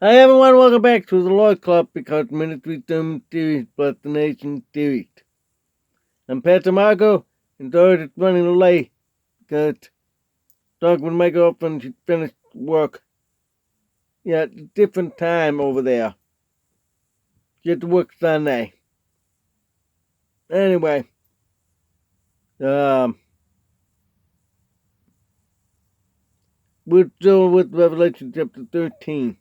Hi everyone, welcome back to the Lord Club because Ministries series, but the nation series. I'm Pastor Marco, and Doris is running late because talking with my girlfriend, she finished work. Yeah, it's a different time over there. She had to work Sunday. Anyway, we're still with Revelation chapter 13.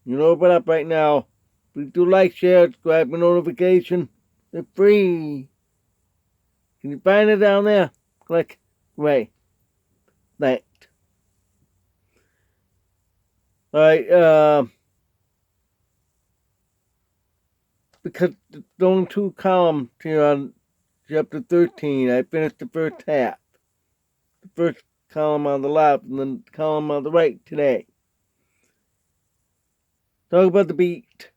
You know, open up right now. Please do like, share, subscribe, and notification. They're free. Can you find it down there? Click. Right. Thanks. Alright, because there's only two columns here on chapter 13. I finished the first half. The first column on the left and then the column on the right today. Talk about the beast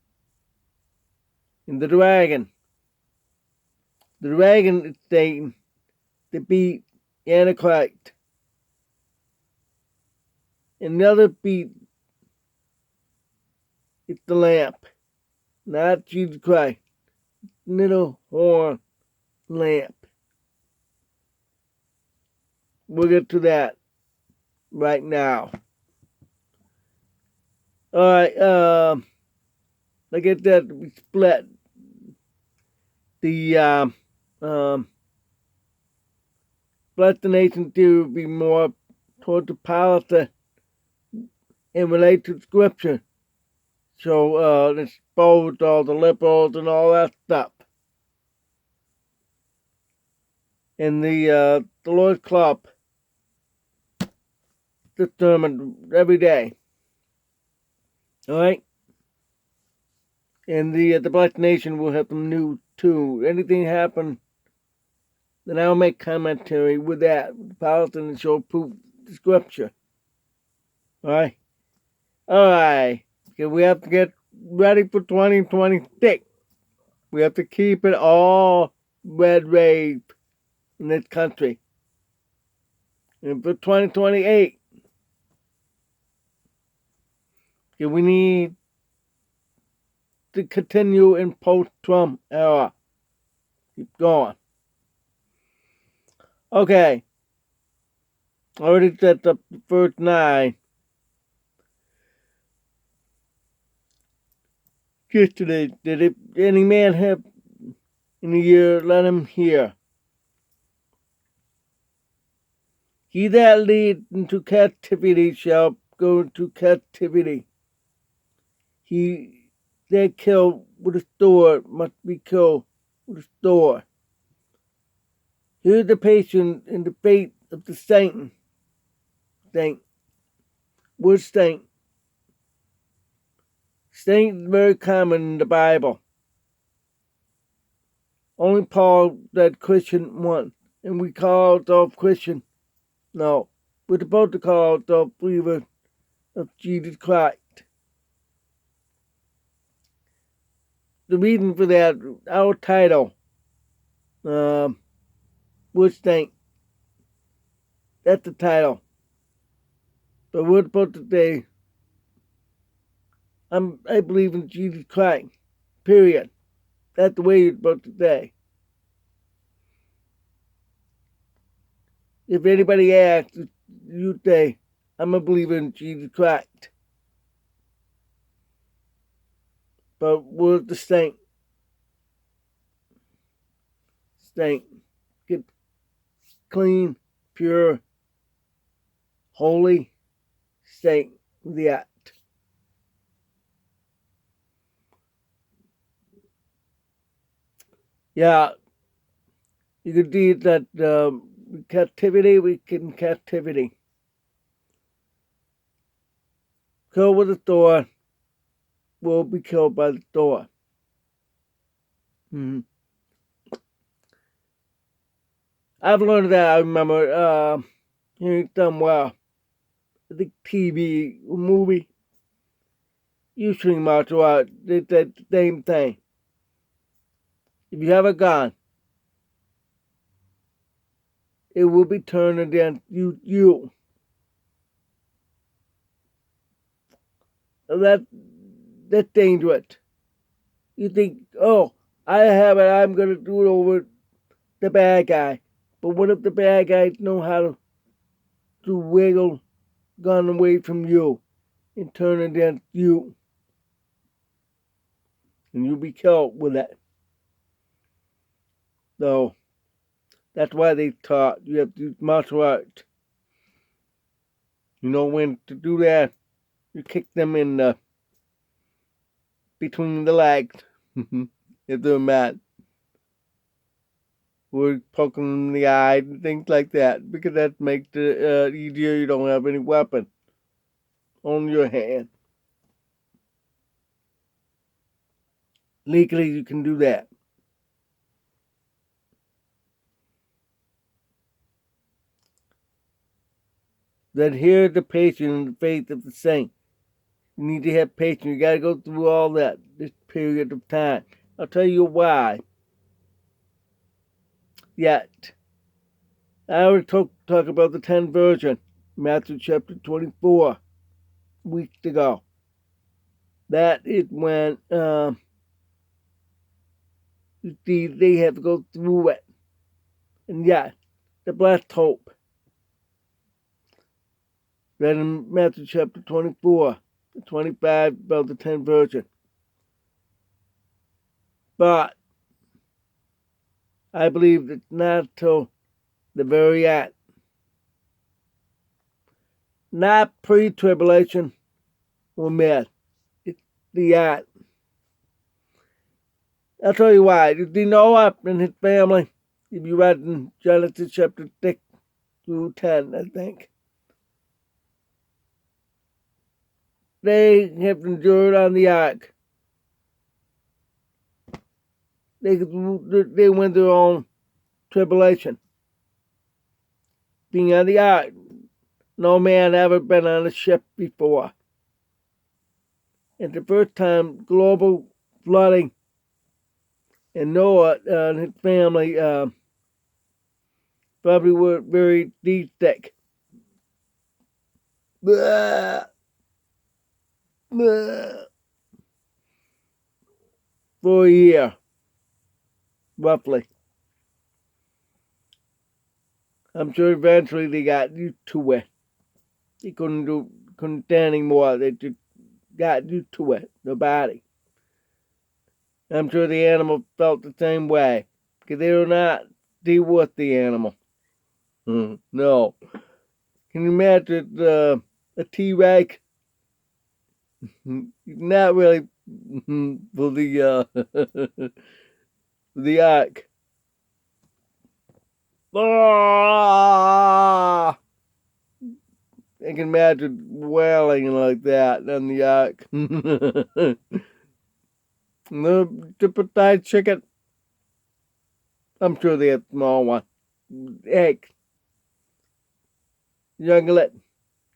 and the dragon. The dragon is Satan, the beast, Antichrist. And the other beast is the lamp, not Jesus Christ. Little horn lamp. We'll get to that right now. Alright, like I said, we split the split the nation to be more toward the policy and relate to scripture. So expose all the liberals and all that stuff. And the Lord's Club determined every day. Alright? And the Black Nation will have some news too. Anything happen, then I'll make commentary with that. With the policy and show proof the scripture. Alright? Alright. Okay, we have to get ready for 2026. We have to keep it all red wave in this country. And for 2028, okay, we need to continue in post-Trump era. Keep going. Okay. Already set up the first 9. Yesterday, did any man have in a year, let him hear. He that leads into captivity shall go into captivity. He that killed with a sword must be killed with a sword. Here's the patience and the faith of the saint. Saint. Word saint. Saint is very common in the Bible. Only Paul said Christian once, and we call ourselves Christian. No, we're supposed to call ourselves believers of Jesus Christ. The reason for that, our title, Word Saint. That's the title. But we're supposed to say, I believe in Jesus Christ. Period. That's the way you're supposed to say. If anybody asks, you say, I'm a believer in Jesus Christ. But we're the saint. Saint. Get clean, pure, holy, saint. The act. Yeah, you could see that captivity, we can captivity. Killed with a sword will be killed by the sword. Mm-hmm. I've learned that. I remember hearing somewhere, I think TV, movie, usually martial arts, they said the same thing. If you have a gun, it will be turned against you. That's that's dangerous. You think, oh, I have it, I'm going to do it over the bad guy. But what if the bad guys know how to wiggle gun away from you and turn it against you? And you'll be killed with that. So that's why they taught you have to use martial arts. You know when to do that? You kick them in the between the legs if they're mad. Or poke them in the eye and things like that, because that makes it easier. You don't have any weapon on your hand. Legally, you can do that. Then here's the patience and the faith of the saint. You need to have patience. You got to go through all that this period of time. I'll tell you why. Yet, I already talk about the 10 virgin, Matthew chapter 24, weeks ago. That is when you see they have to go through it. And yes, the blessed hope. Read in Matthew chapter 24, 25 about the 10 virgin. But I believe it's not till the very end. Not pre-tribulation or mid. It's the end. I'll tell you why. You see Noah and his family, if you read in Genesis chapter 6 through 10, I think, they have endured on the ark. They went their own tribulation. Being on the ark, no man ever been on a ship before. And the first time global flooding, and Noah and his family probably were very seasick. For a year, roughly. I'm sure eventually they got used to it. They couldn't stand anymore. They just got used to it, the body. I'm sure the animal felt the same way, because they do not deal with the animal. No. Can you imagine a T-Rex? Not really for the ark. Ah! I can imagine wailing like that on the ark. The fried chicken. I'm sure they have small one. Egg. Younglet.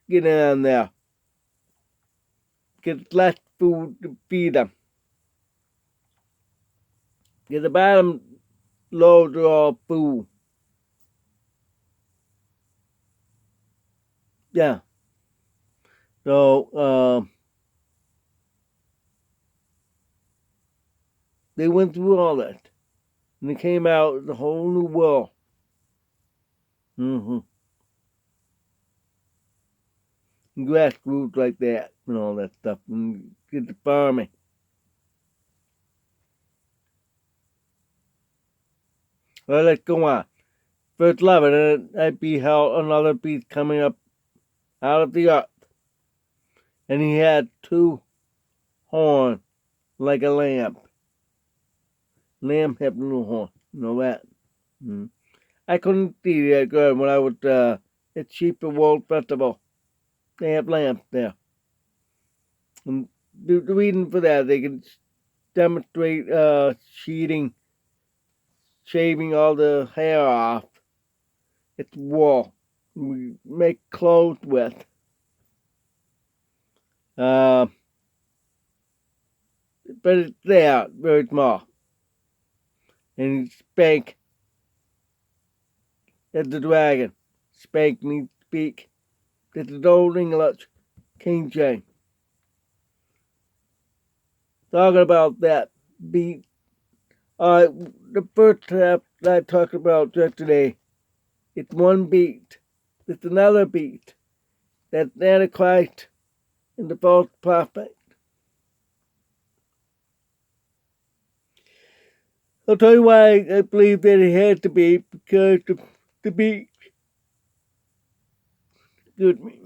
Get in there. Get less food to feed them. Get the bottom loads are all food. Yeah. So, they went through all that. And they came out with a whole new world. And grassroots like that and all that stuff. And get the farming. Well, let's go on. Verse 11, and I beheld another beast coming up out of the earth. And he had 2 horns like a lamb. Lamb have no horn. You know that? I couldn't see that good when I was at Sheep and World Festival. They have lambs there. And the reason for that, they can demonstrate shaving all the hair off. It's wool. We make clothes with. But it's there, very small. And he spake as the dragon. Spake means speak. This is Old English, King James. talking about that beat. The first half that I talked about yesterday, it's one beat. It's another beat. That's Antichrist and the false prophet. I'll tell you why I believe that it had to be, because the beat, excuse me,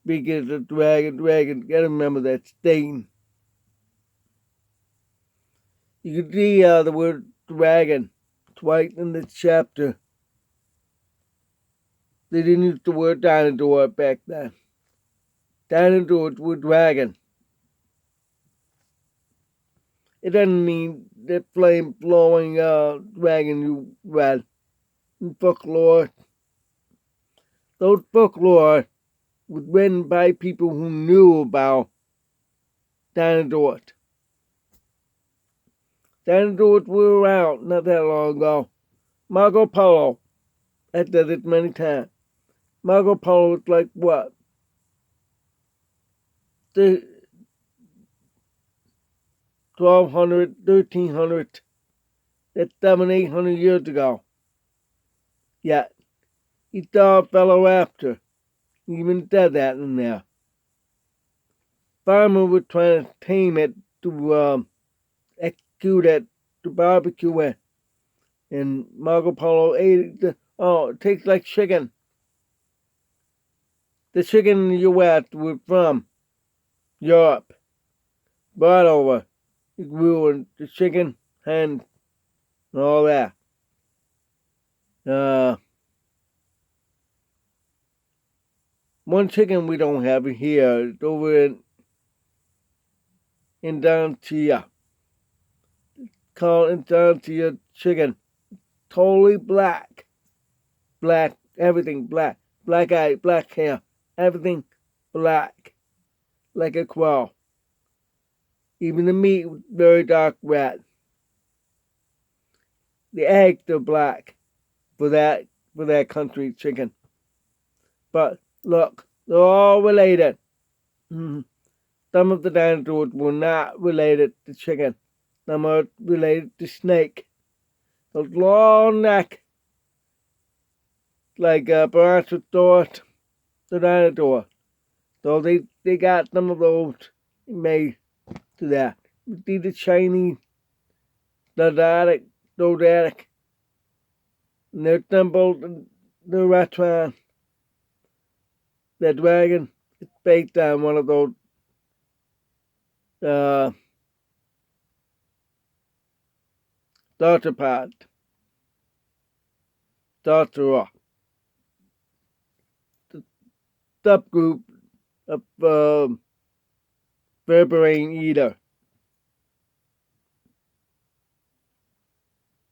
because the dragon, gotta remember that stain. You can see the word dragon twice in this chapter. They didn't use the word dinosaur back then. Dinosaurs were dragon. It doesn't mean that flame blowing dragon you read in folklore. Those folklore was written by people who knew about dinosaurs. Dinosaurs were around not that long ago. Marco Polo, I said it many times. Marco Polo was like what? The 1200, 1300, that's 700-800 years ago. Yet, he saw a fellow after. He even said that in there. Farmer was trying to tame it, to execute it, to barbecue it. And Marco Polo ate it. Oh, it tastes like chicken. The chicken in the U.S. was from Europe. Brought over. It grew in the chicken, hens, and all that. One chicken we don't have here. It's over in Indonesia. Called Indonesia chicken. Totally black. Black, everything black. Black eye, black hair. Everything black. Like a crow. Even the meat was very dark red. The eggs are black for that country chicken. But look, they're all related. Some of the dinosaurs were not related to chicken. Some are related to snake. Those long neck, like Brontosaurus, the dinosaur. So they got some of those made to that. You see the Chinese, the Zodiac, and their temple, the restaurant, the dragon, it's based on one of those sauropods. Sauropod. The subgroup of vertebrate eater.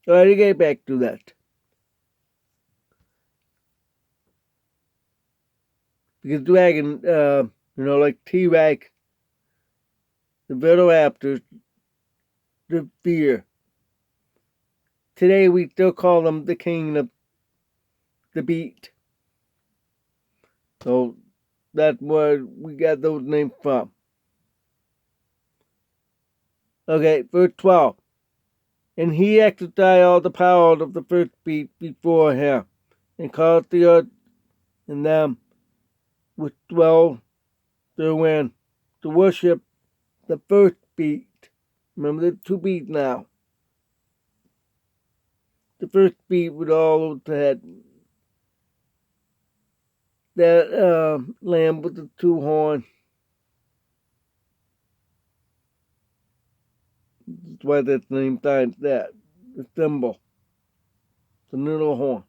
So I get back to that. Because dragon, like T-Rex, the velociraptors, the fear. Today we still call them the king of the beat. So that's where we got those names from. Okay, verse 12. And he exercised all the power of the first beast before him, and caused the earth and them which dwell therein to worship the first beast. Remember, there's two beasts now. The first beast with all of that lamb with the two horns. That's why that's named signs that. The symbol. The little horn.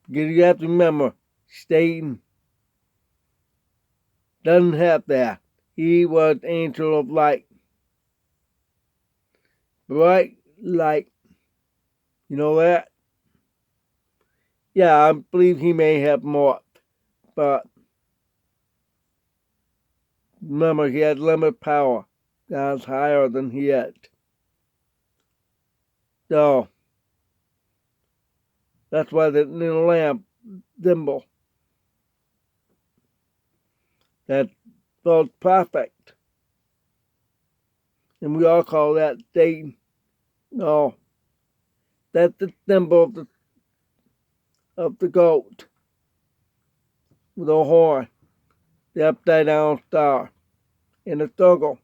Because you have to remember, Satan doesn't have that. He was angel of light. Bright light. You know that? Yeah, I believe he may have more. But remember, he had limited power. God's higher than he had. So, that's why the little lamp symbol. that false prophet. And we all call that Satan. No, that's the symbol of the goat with a horn, the upside down star, in a circle.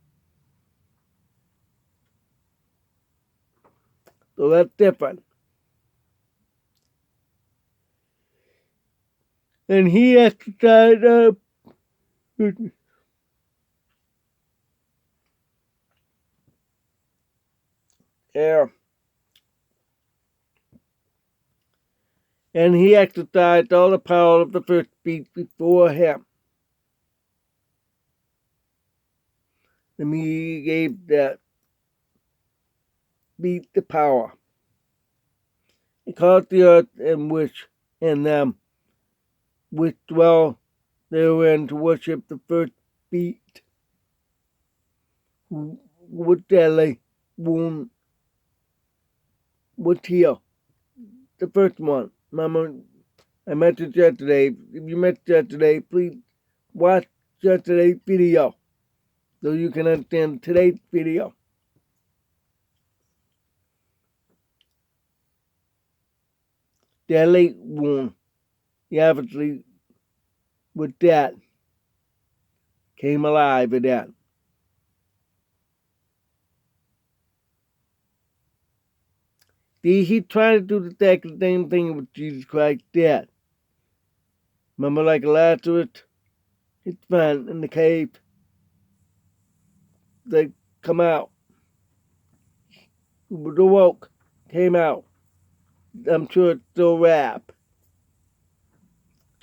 So that's different. And he exercised yeah. And he exercised all the power of the first beast before him. And he gave that beast the power. He caused the earth and them which dwell therein to worship the first beast, who would daily wound would heal. The first one. Mama, I mentioned yesterday. If you missed yesterday, please watch yesterday's video so you can understand today's video. Deadly wound. He obviously with that came alive with that. He tried to do the exact same thing with Jesus Christ did. Remember, like Lazarus, it's fine in the cave. They come out. Who was awoke, came out. I'm sure it's still rap.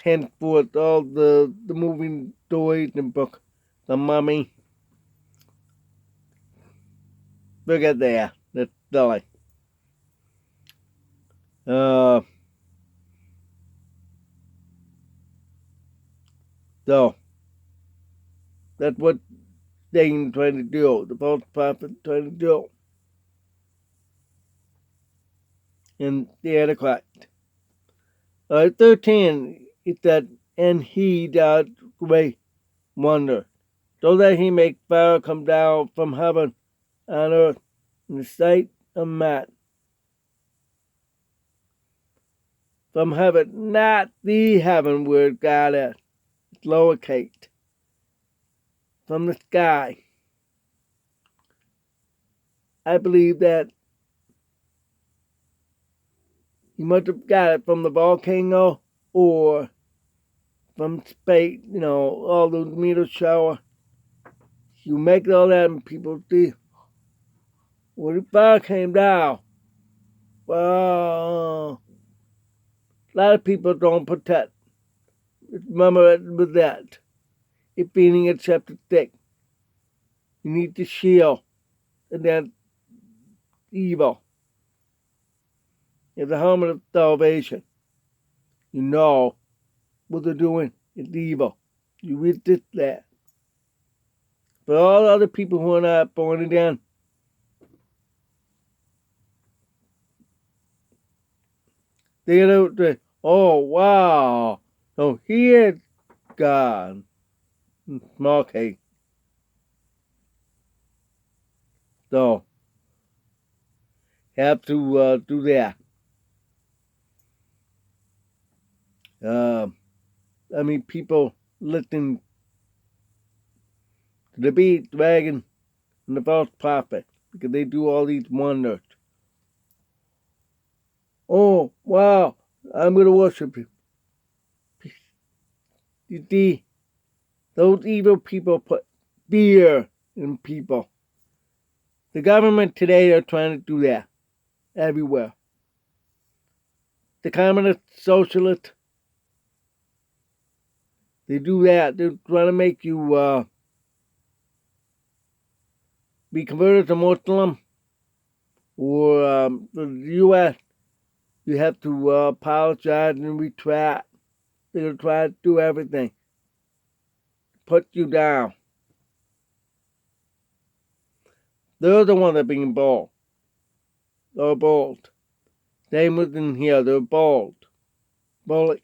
Henceforth, all the moving stories and book, The Mummy. Forget that. That's silly. So, that's what Satan's trying to do. The false prophet trying to do. And the Antichrist. 13, it said, and he does great wonder, so that he make fire come down from heaven on earth in the sight of man. From heaven, not the heaven where God is. It's lowercase. From the sky. I believe that he must have got it from the volcano or from space, all those meteor shower. You make all that and people see, well, the fire came down. Well, a lot of people don't protect. Remember with that. If being accepted thick, you need to shield against evil. It's a helmet of salvation. You know what they're doing is evil. You resist that. But all other people who are not born again, they don't say, oh, wow. So he is God. Small case. So, have to do that. People listen to the beast, dragon, and the false prophet because they do all these wonders. Oh, wow, I'm going to worship you. You see, those evil people put fear in people. The government today are trying to do that everywhere. The communist, socialist, they do that. They're trying to make you be converted to Muslim, or the U.S., you have to apologize and retract. They're going to try to do everything. Put you down. They're the ones that are being bold. They're bold. Same was in here. They're bold. Bullet.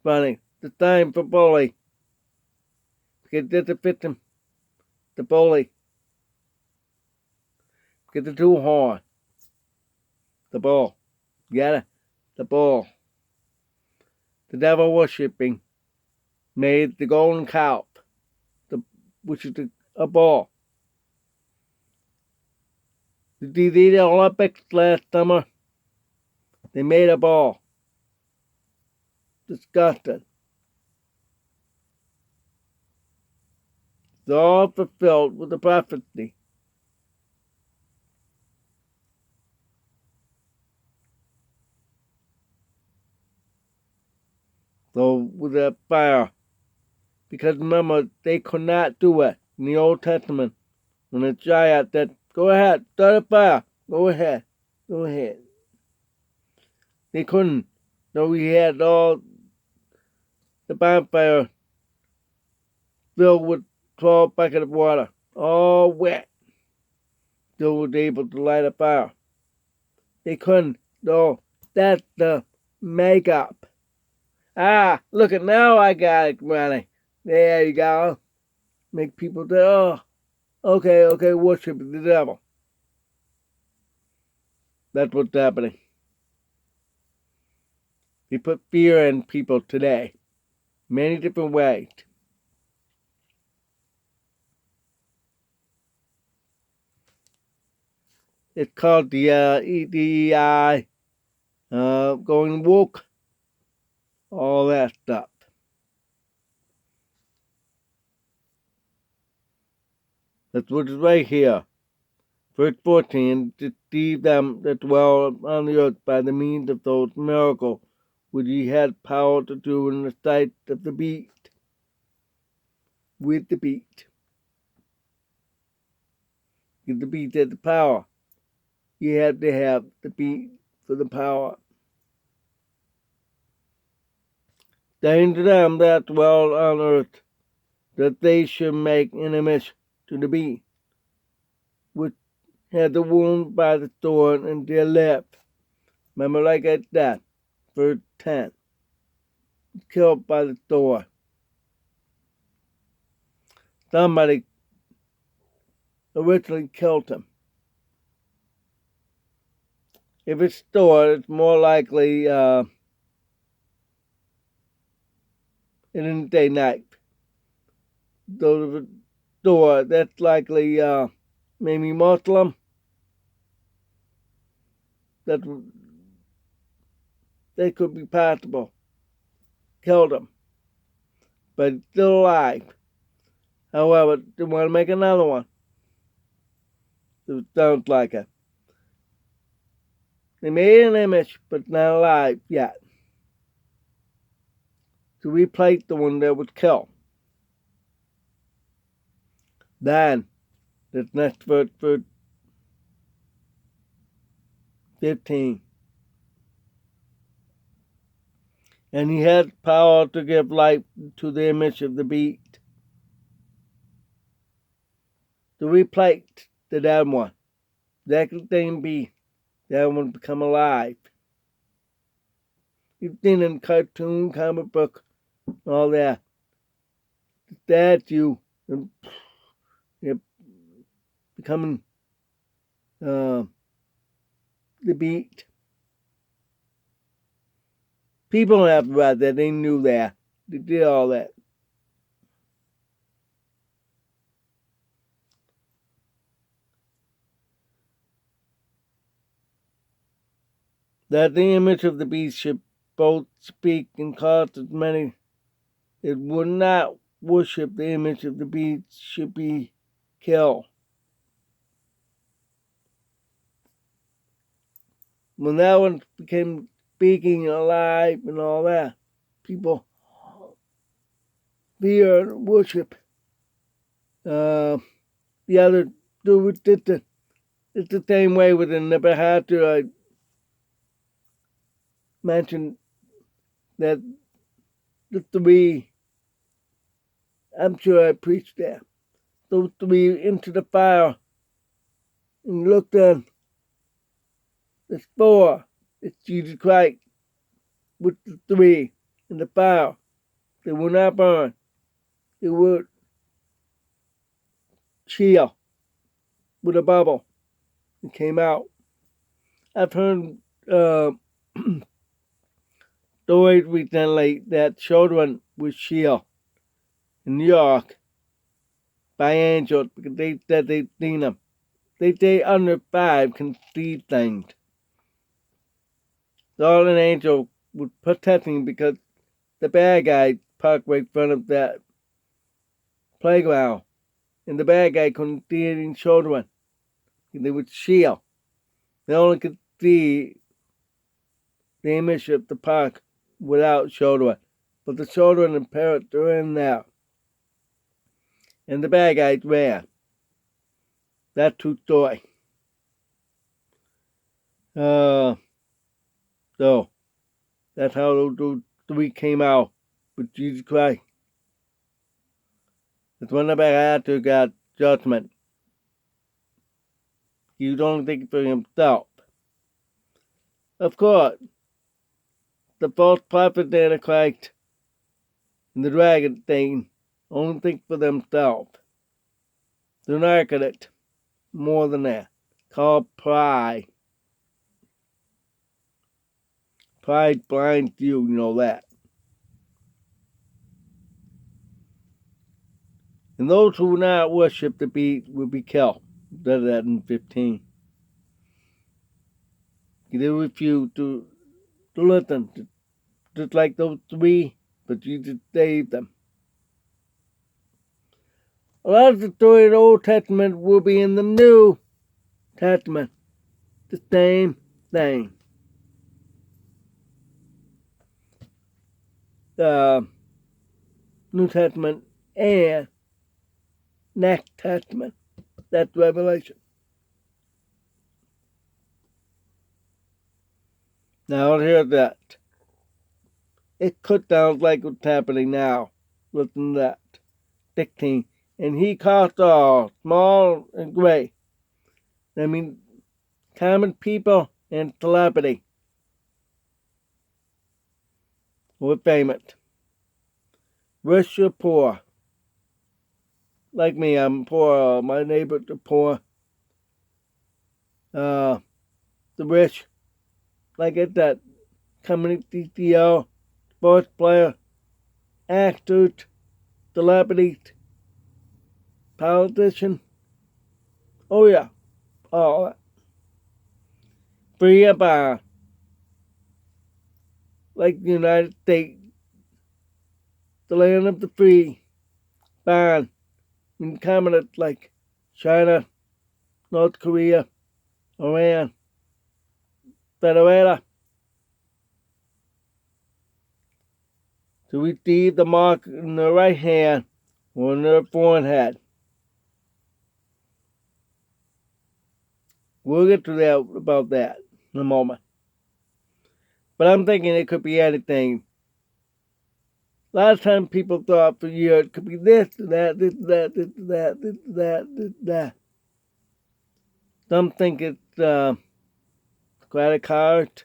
Funny. the time for bully. Because that's a victim. The bully. Because it's too hard. The bull. Got it? The bull. The devil worshipping made the golden calf, which is a bull. The Olympics last summer, they made a bull. Disgusting. It's all fulfilled with the prophecy. So with that fire, because remember, they could not do it in the Old Testament. When the giant said, go ahead, start a fire, go ahead. They couldn't. So we had all the bonfire filled with 12 buckets of water, all wet. Still was able to light a fire. They couldn't. So that's the makeup. Look at now I got it running. There you go. Make people say, oh, okay, worship the devil. That's what's happening. We put fear in people today. Many different ways. It's called the EDI, going woke, all that stuff. That's what is right here. Verse 14, to deceive them that dwell on the earth by the means of those miracles which he had power to do in the sight of the beast. With the beast. Because the beast had the power. You had to have the beast for the power. Saying to them that dwell on earth, that they should make an image to the beast, which had the wound by the thorn in their lip. Remember, like I said, verse 10. Killed by the thorn. Somebody originally killed him. If it's thorn, it's more likely an in-day knife. So if it's thorn, that's likely maybe Muslim. That could be possible. Killed him. But he's still alive. However, they want to make another one. It sounds like it. They made an image, but not alive yet. To replace the one that was killed. Then, this next verse 15. And he had power to give life to the image of the beast. To replace the dead one. That same beast. That one become alive. You've seen in cartoon, comic book, all that. The statue becoming the beast. People don't have to write that. They knew that. They did all that. That the image of the beast should both speak and cause as many that would not worship the image of the beast should be killed. When that one became speaking alive and all that, people fear and worship. The other dude it's the same way with the Nebuchadnezzar. I mentioned that the three, I'm sure I preached that, those three into the fire and looked on. There's four. It's Jesus Christ with the three in the fire. They will not burn. It will chill with a bubble. It came out. I've heard stories recently that children were shielded in New York by angels because they said they'd seen them. They say under 5 can see things. So an angel was protecting because the bad guy parked right in front of that playground. And the bad guy couldn't see any children. They would shield. They only could see the image of the park without children. But the children and parents are in there. And the bad guys ran. That's true story. So that's how those 3 came out with Jesus Christ. It's when the bad actor got judgment. He was only thinking for himself. Of course, the false prophet Antichrist and the dragon thing only think for themselves. They're not at it. More than that. Called pride. Pride blinds you, you know that. And those who will not worship the beast will be killed. Does that in 15. They refuse to listen, just like those 3, but Jesus saved them. A lot of the story of the Old Testament will be in the New Testament. The same thing. The New Testament and Next Testament. That's Revelation. Now hear that. It could sound like what's happening now. Listen to that. 16. And he caused all, small and great. That means common people and celebrity. We're famous. Rich or poor. Like me, I'm poor. My neighbors are poor. The rich, like it's that company CTO, sports player, actors, celebrities, politician. Oh yeah, all that. Free up like the United States, the land of the free, bond in communists like China, North Korea, Iran, Venezuela, to receive the mark in their right hand or in their forehead. We'll get to that about that in a moment. But I'm thinking it could be anything. A lot of times people thought for years it could be this, that, this, that, this, that, this, that, this, that. Some think it's credit card,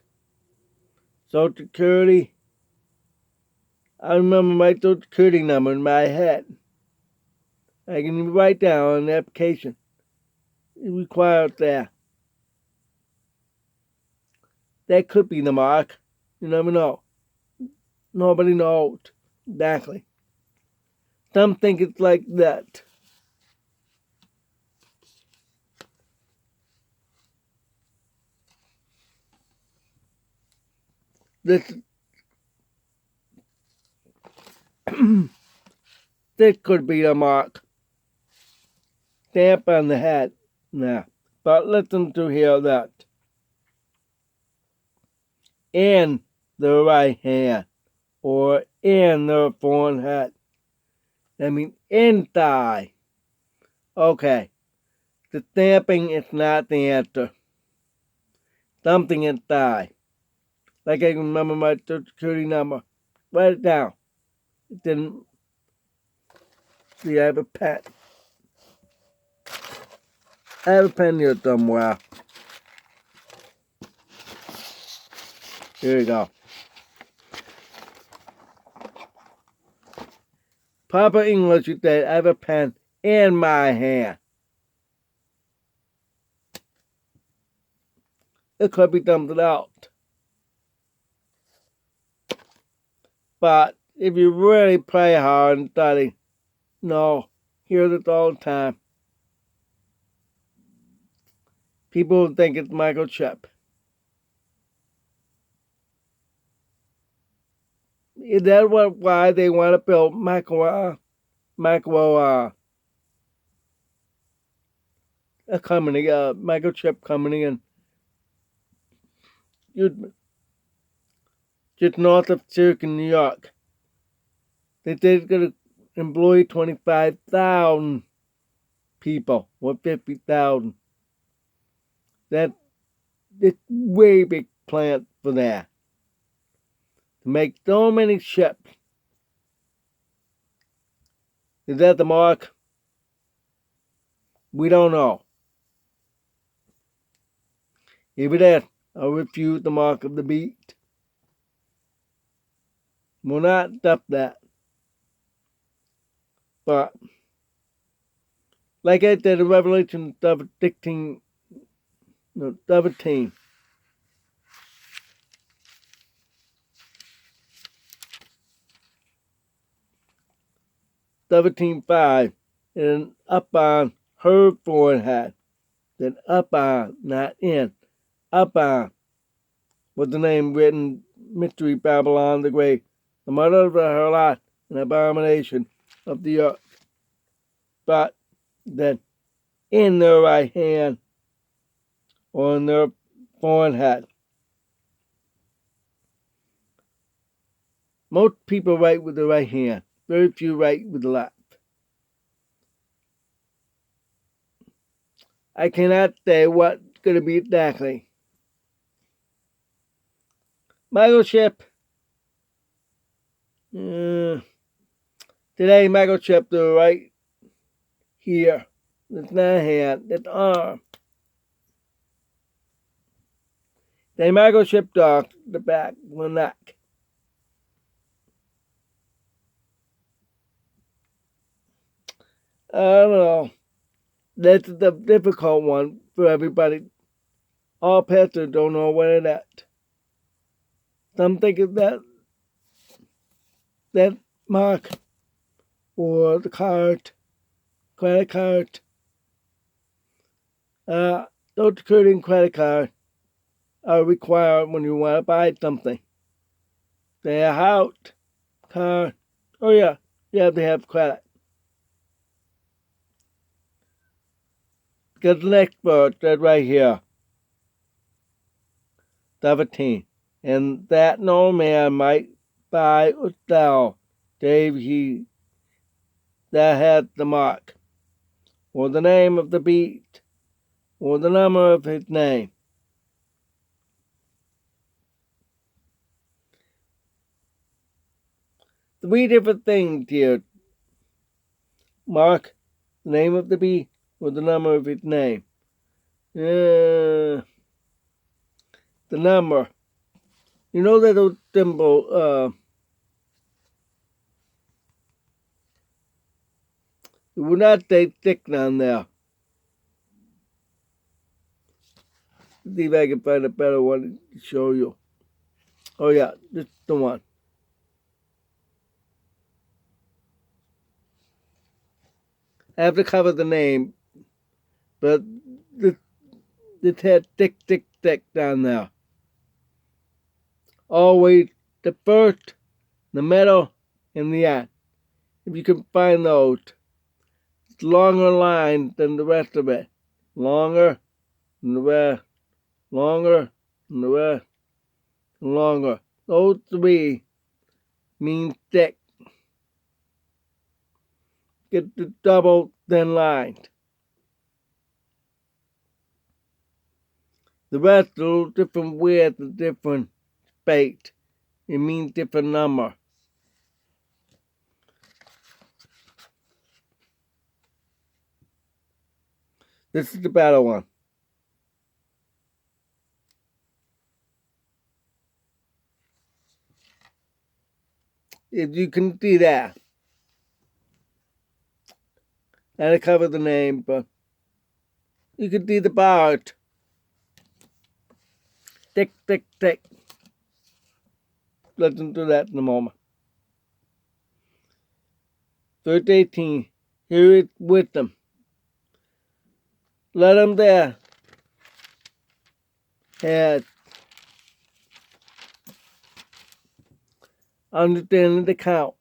Social Security. I remember my Social Security number in my head. I can write down on the application. It requires that. That could be the mark. You never know. Nobody knows exactly. Some think it's like that. This this could be the mark. Stamp on the head. Nah. But listen to hear that. In the right hand. Or in the forehead. That means inside. Okay. The stamping is not the answer. Something inside. Like I can remember my Social Security number. Write it down. It didn't. See, I have a pen. I have a pen here somewhere. Here you go. proper English is that I have a pen in my hand. It could be something out. But if you really pray hard and study, no, hear this all the time. People think it's microchip. Is that why they want to build microchip company in just north of Syracuse, New York? They said it's going to employ 25,000 people or 50,000. That's way big plant for that. To make so many ships. Is that the mark? We don't know. If it is, I'll refuse the mark of the beast. We'll not stop that. But, like I said in Revelation 17, no, 17. And up on her forehead, then up on, not in, up on, was the name written, Mystery Babylon the Great, the mother of her lot, an abomination of the earth. But then in their right hand, or in their forehead. Most people write with the right hand. Very few write with the left. I cannot say what's going to be exactly. Microchip. Today, microchip to the right here. It's not hand. It's arm. They microchip dog the back, the neck. I don't know. That's the difficult one for everybody. All pastors don't know what it is. Some think it's that mark or the card, credit card. Social Security and credit card are required when you want to buy something. They are out card. Oh yeah, you have to have credit. Because the next verse said right here, 17, and that no man might buy or sell, save he that had the mark, or the name of the beast, or the number of his name. Three different things here. Mark, the name of the beast, or the number of his name. The number. You know that old symbol, it would not say 6 on there. See if I can find a better one to show you. Oh yeah, this is the one. I have to cover the name, but this had tick down there. Always the first, the middle, and the end. If you can find those, it's longer line than the rest of it. Longer than the rest, longer than the rest, and longer. Those three mean thick. Get the double thin lines. The rest are a little different width and different space. It means different number. This is the better one. If you can see that. And I cover the name, but you could see the part. Tick, tick, tick. Listen to that in a moment. Verse 18. Hear it with them. Let them there. Had understanding the count.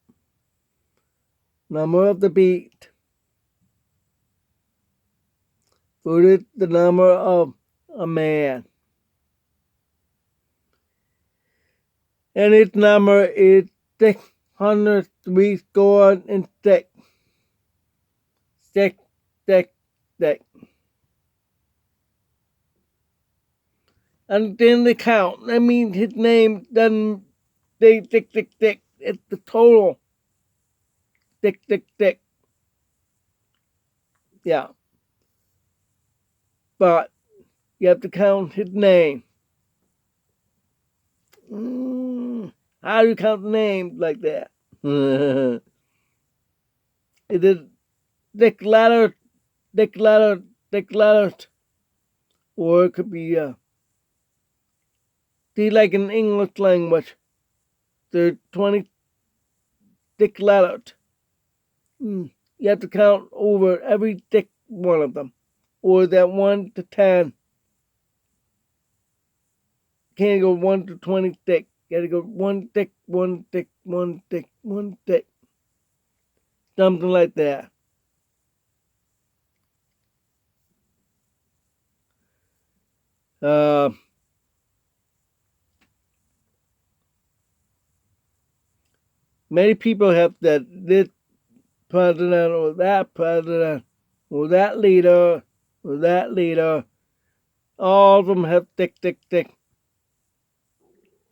Number of the beat. For it the number of a man. And its number is 603 score and six. Six, six, six. Understand the count. That means his name doesn't say tick, tick, tick. It's the total. Tick, tick, tick. Yeah. But you have to count his name. How do you count names like that? It is thick letter, thick letter, thick letters. Or it could be, see, like in English language, there are 20 thick letters. You have to count over every thick one of them. Or that 1 to 10. Can't go 1 to 20 thick. You gotta go 1 thick, 1 thick, 1 thick, 1 thick. Something like that. Many people have that this president or that president or that leader or that leader. All of them have thick, thick, thick.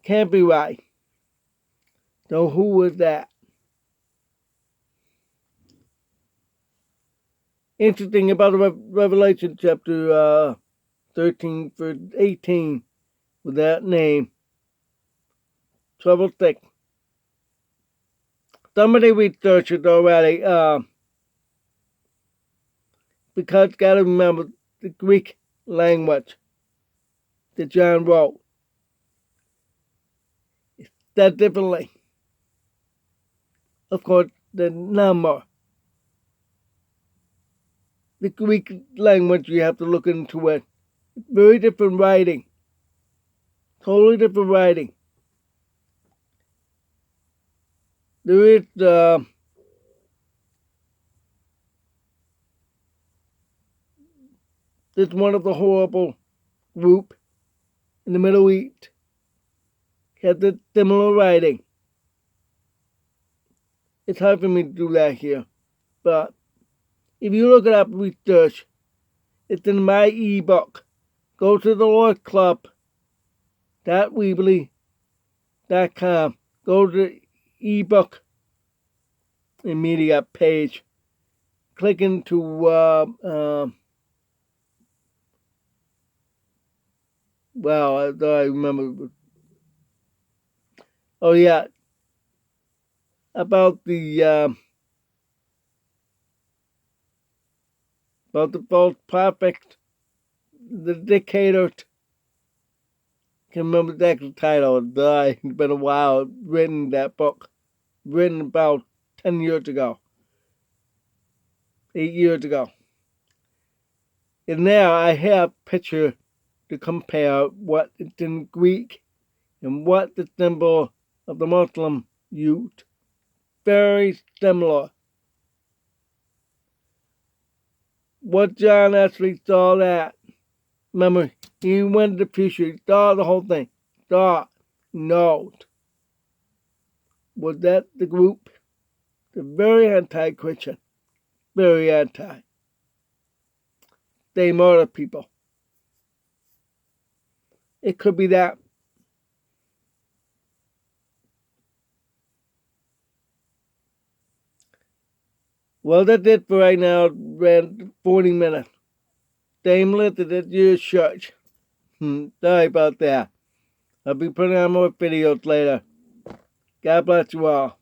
Can't be right. So who was that? Interesting about the Revelation chapter 13 verse 18 with that name. Trouble thick. Somebody researched it already. Because you gotta remember the Greek language that John wrote. It's that differently. Of course, the number. The Greek language, you have to look into it. Very different writing. Totally different writing. There is this wonderful, horrible group in the Middle East. Has this similar writing. It's hard for me to do that here. But if you look it up, research, it's in my ebook. Go to the Lord Club.weebly.com. Go to the ebook and media page. Click into well, I thought I remember. Oh yeah, about the false prophet, the dictator. Can't remember the actual title. It's been a while. Written that book, written about 10 years ago, 8 years ago. And now I have a picture to compare what it's in Greek and what the symbol of the Muslim used. Very similar. What John actually saw that. Remember, he went to the future. He saw the whole thing. Saw, knows. Was that the group? They're very anti-Christian. Very anti. They murder people. It could be that. Well, that's it for right now. Ran 40 minutes. daManlius at your church. Sorry about that. I'll be putting out more videos later. God bless you all.